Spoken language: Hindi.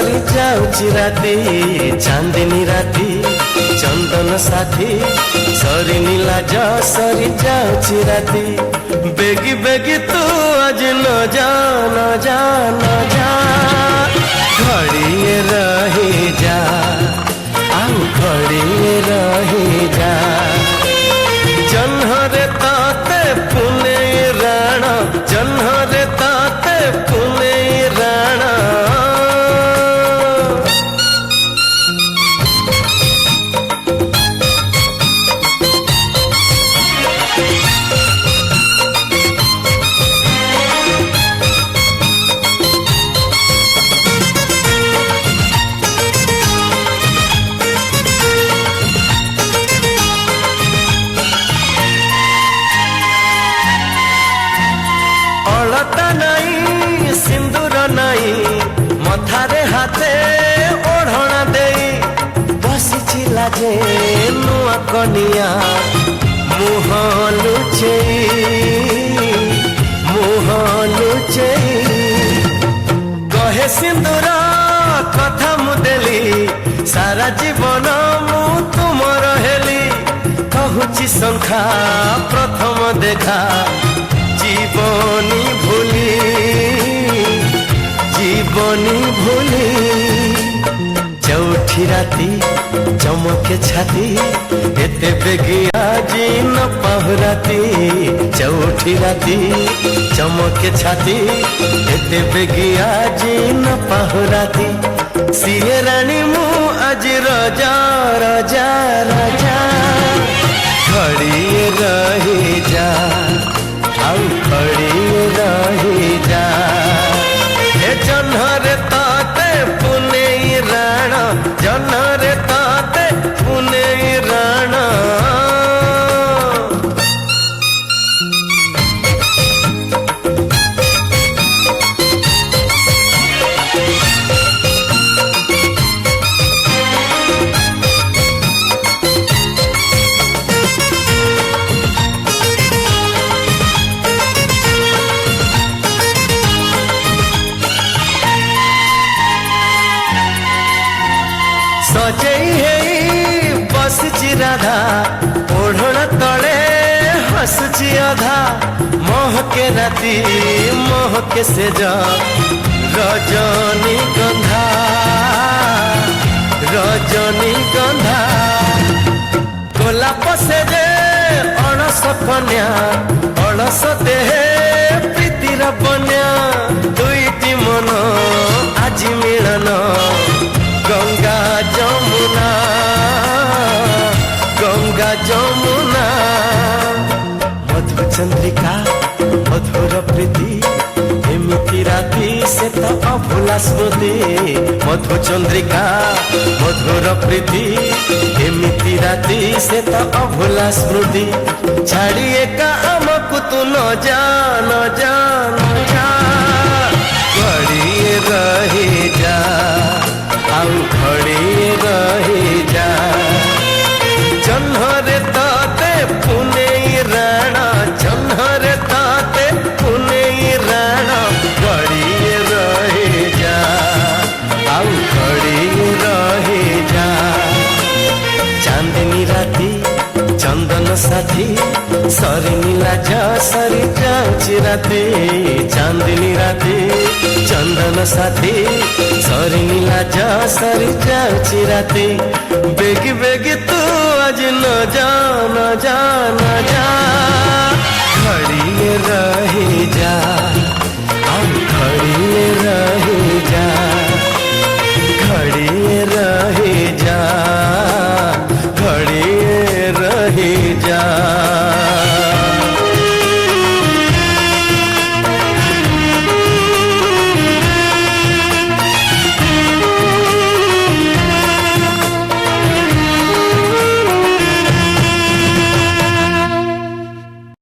सरी जाऊची राती चांदनी राती चंदन साथी सरी नीला जा सरी जाऊची राती बेगी बेगी तू आज न जा न जा न जा घड़िए रही जा आउ घड़िए रही जा जन्हरे ताते पुने राण जन्हरे ताते पुने राण अलता नहीं सिंदूर नहीं मथारे हाथे ओढ़ना दे बसी लाजे नुआ कनिया मुह लुचे कहे सिंदूर कथा मुदेली सारा जीवन मु तुमर हेली कहूची संख्या प्रथम देखा जीवनी भूली चौठी राती चमके छाती एते बेगी आजी न पाहुराती चौठी राती चमके छाती एते बेगी आजी न पाहुराती सिए रानी मु आज रजा रजा रजा घड़िए रही जा आउ घड़िए रही जा हे जन्हरे ताते पुने राण जन्हरे ताते पुने राण सजई है बसची राधा ओढ़ना तले हसची अधा महके राती महके से जा रजनी गंधा गोलाप से जे अणस कन्या अणस देहे प्रीतिर बन्या दुईटी मन आज मिलन गंगा जमुना मधु चंद्रिका मधुर प्रीति एमिति राती से तो अभुला स्मृति मधु चंद्रिका मधुर प्रीति एमिति राती से तो अभुला स्मृति छाड़िए का आमको तू न जा न जा न जा घड़िए रही जा आउ घड़िए रही जा जन्हरे ताते पुने राण जन्हरे ताते पुने राण घड़िए रही जा आउ घड़िए रही जा चांदनी राती चंदन साथी सरी नीला जा सरी जाऊची राती चांदनी राती चंदन साथी सरी नीला जा सरी जाऊची राती बेगी बेगी तू आज न जा न जा न जा